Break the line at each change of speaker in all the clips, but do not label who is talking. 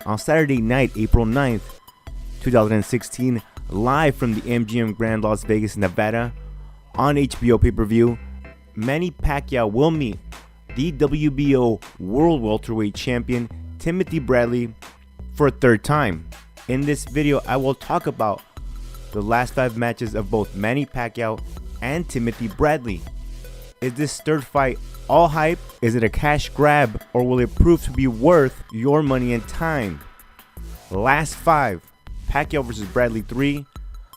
on Saturday night, April 9th, 2016, live from the MGM Grand Las Vegas, Nevada, on HBO pay-per-view, Manny Pacquiao will meet the WBO World Welterweight Champion Timothy Bradley for a third time. In this video, I will talk about the last 5 matches of both Manny Pacquiao and Timothy Bradley. Is this third fight all hype? Is it a cash grab, or will it prove to be worth your money and time? Last 5, Pacquiao versus Bradley 3.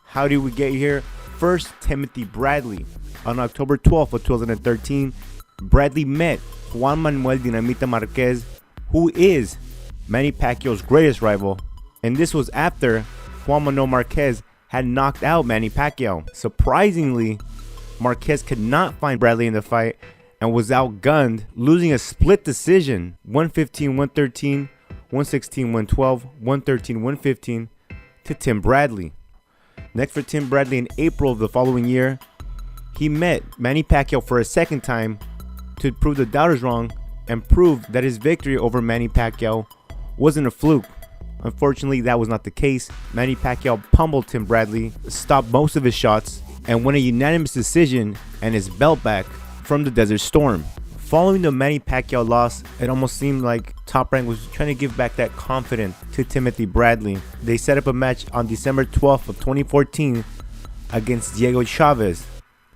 How did we get here? First, Timothy Bradley. On October 12th of 2013, Bradley met Juan Manuel Dinamita Marquez, who is Manny Pacquiao's greatest rival, and this was after Juan Manuel Marquez had knocked out Manny Pacquiao. Surprisingly, Marquez could not find Bradley in the fight and was outgunned, losing a split decision, 115-113, 116-112, 113-115 to Tim Bradley. Next for Tim Bradley, in April of the following year, he met Manny Pacquiao for a second time to prove the doubters wrong and prove that his victory over Manny Pacquiao wasn't a fluke. Unfortunately, that was not the case. Manny Pacquiao pummeled Tim Bradley, stopped most of his shots, and won a unanimous decision and his belt back from the Desert Storm. Following the Manny Pacquiao loss, it almost seemed like Top Rank was trying to give back that confidence to Timothy Bradley. They set up a match on December 12th of 2014 against Diego Chavez.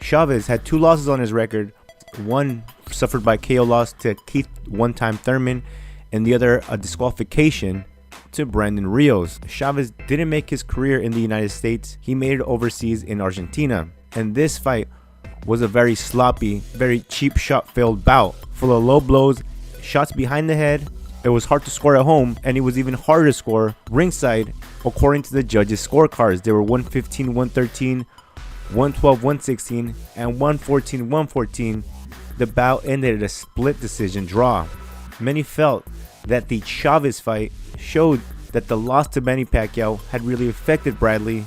Chavez had 2 losses on his record, one suffered by KO loss to Keith One-Time Thurman, and the other a disqualification to Brandon Rios. Chavez didn't make his career in the United States. He made it overseas in Argentina. And this fight was a very sloppy, very cheap shot-filled bout, full of low blows, shots behind the head. It was hard to score at home, and it was even harder to score ringside according to the judges' scorecards. They were 115-113, 112-116, and 114-114. The bout ended at a split decision draw. Many felt that the Chavez fight showed that the loss to Manny Pacquiao had really affected Bradley,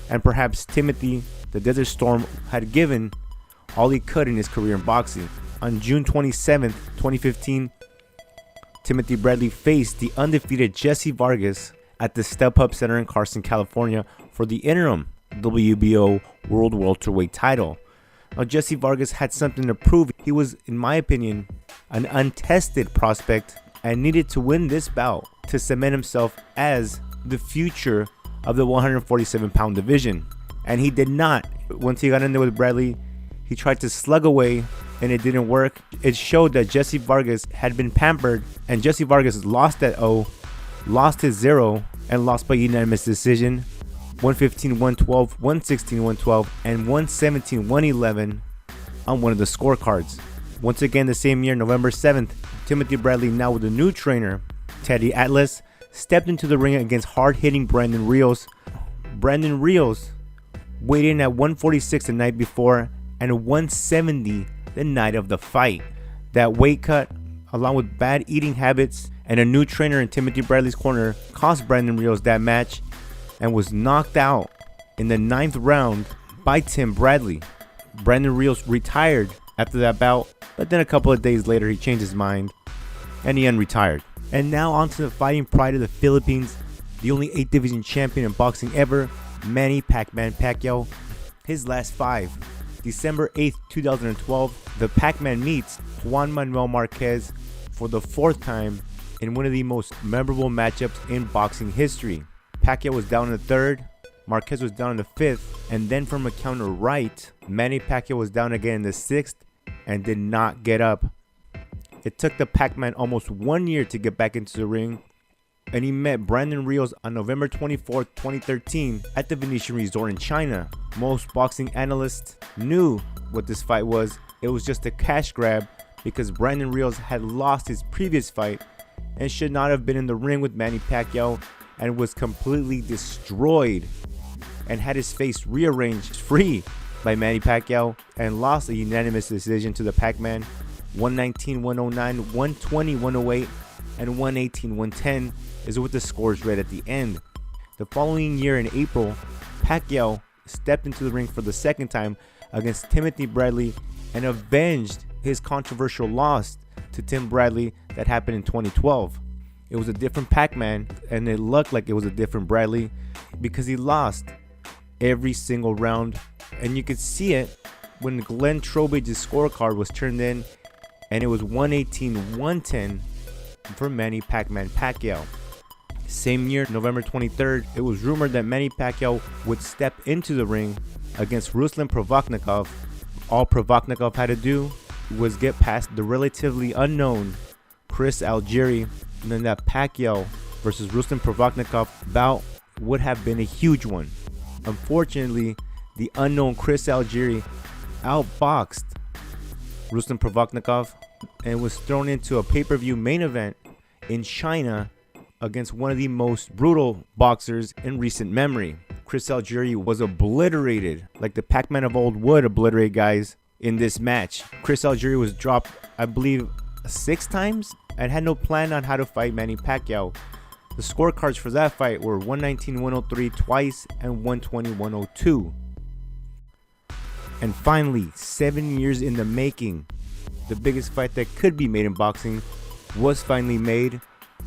and perhaps Timothy, the Desert Storm, had given all he could in his career in boxing. On June 27th, 2015, Timothy Bradley faced the undefeated Jesse Vargas at the StubHub Center in Carson, California for the interim WBO World Welterweight title. Now, Jesse Vargas had something to prove. He was, in my opinion, an untested prospect and needed to win this bout to cement himself as the future of the 147-pound division. And he did not. Once he got in there with Bradley, he tried to slug away and it didn't work. It showed that Jesse Vargas had been pampered, and Jesse Vargas lost that O, lost his 0, and lost by unanimous decision, 115-112, 116-112, and 117-111 on one of the scorecards. Once again, the same year, November 7th, Timothy Bradley, now with a new trainer, Teddy Atlas, stepped into the ring against hard-hitting Brandon Rios. Brandon Rios weighed in at 146 the night before and 170 the night of the fight. That weight cut, along with bad eating habits and a new trainer in Timothy Bradley's corner, cost Brandon Rios that match and was knocked out in the 9th round by Tim Bradley. Brandon Rios retired after that bout, but then a couple of days later he changed his mind and he unretired. And now on to the fighting pride of the Philippines, the only 8th division champion in boxing ever, Manny Pac-Man Pacquiao. His last 5. December 8th, 2012, the Pac-Man meets Juan Manuel Marquez for the 4th time in one of the most memorable matchups in boxing history. Pacquiao was down in the 3rd, Marquez was down in the 5th, and then from a counter right, Manny Pacquiao was down again in the 6th and did not get up. It took the Pac-Man almost 1 year to get back into the ring, and he met Brandon Rios on November 24, 2013 at the Venetian Resort in China. Most boxing analysts knew what this fight was. It was just a cash grab because Brandon Rios had lost his previous fight and should not have been in the ring with Manny Pacquiao, and was completely destroyed and had his face rearranged free by Manny Pacquiao and lost a unanimous decision to the Pac-Man, 119-109, 120-108, and 118-110 is what the scores read at the end. The following year in April, Pacquiao stepped into the ring for the 2nd time against Timothy Bradley and avenged his controversial loss to Tim Bradley that happened in 2012. It was a different Pac-Man, and it looked like it was a different Bradley because he lost every single round. And you could see it when Glenn Trobage's scorecard was turned in, and it was 118-110 for Manny Pac-Man Pacquiao. Same year, November 23rd, it was rumored that Manny Pacquiao would step into the ring against Ruslan Provodnikov. All Provodnikov had to do was get past the relatively unknown Chris Algieri, and then that Pacquiao versus Ruslan Provodnikov bout would have been a huge one. Unfortunately, the unknown Chris Algieri outboxed Ruslan Provodnikov and was thrown into a pay-per-view main event in China against one of the most brutal boxers in recent memory. Chris Algieri was obliterated like the Pac-Man of old would obliterate guys in this match. Chris Algieri was dropped, I believe, 6 times and had no plan on how to fight Manny Pacquiao. The scorecards for that fight were 119-103 twice and 120-102. And finally, 7 years in the making, the biggest fight that could be made in boxing was finally made.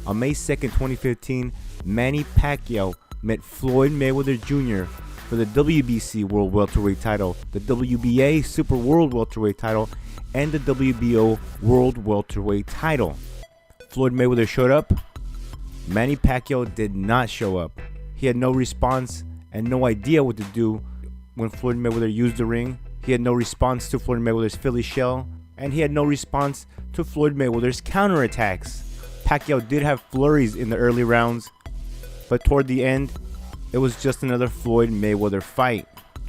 On May 2nd, 2015, Manny Pacquiao met Floyd Mayweather Jr. for the WBC World Welterweight title, the WBA Super World Welterweight title, and the WBO World Welterweight title. Floyd Mayweather showed up. Manny Pacquiao did not show up. He had no response and no idea what to do when Floyd Mayweather used the ring. He had no response to Floyd Mayweather's Philly shell, and he had no response to Floyd Mayweather's counterattacks. Pacquiao did have flurries in the early rounds, but toward the end, it was just another Floyd Mayweather fight.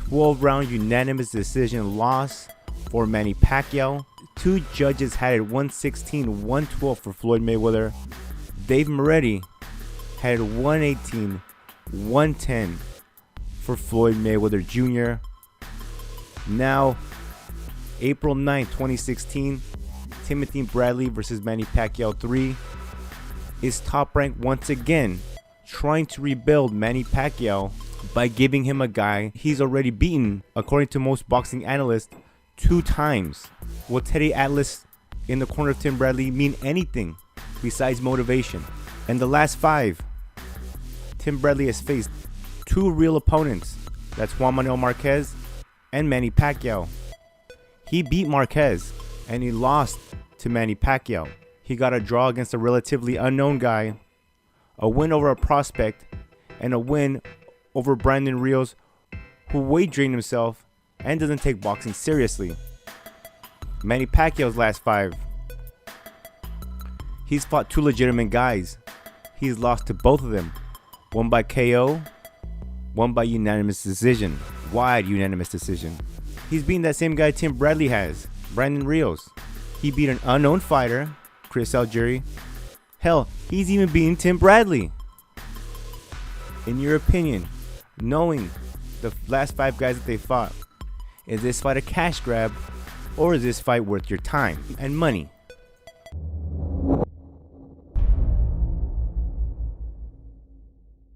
12-round unanimous decision loss for Manny Pacquiao. 2 judges had it 116-112 for Floyd Mayweather. Dave Moretti had it 118-110 for Floyd Mayweather Jr. Now, April 9, 2016, Timothy Bradley versus Manny Pacquiao 3 is Top Rank once again trying to rebuild Manny Pacquiao by giving him a guy he's already beaten, according to most boxing analysts, 2 times. Will Teddy Atlas in the corner of Tim Bradley mean anything besides motivation? And the last 5, Tim Bradley has faced 2 real opponents. That's Juan Manuel Marquez and Manny Pacquiao. He beat Marquez and he lost to Manny Pacquiao. He got a draw against a relatively unknown guy, a win over a prospect, and a win over Brandon Rios, who weight drained himself and doesn't take boxing seriously. Manny Pacquiao's last 5, he's fought 2 legitimate guys. He's lost to both of them, one by KO, one by unanimous decision, wide unanimous decision. He's beaten that same guy Tim Bradley has, Brandon Rios. He beat an unknown fighter, Chris Algieri. Hell, he's even beaten Tim Bradley. In your opinion, knowing the last 5 guys that they fought, is this fight a cash grab, or is this fight worth your time and money?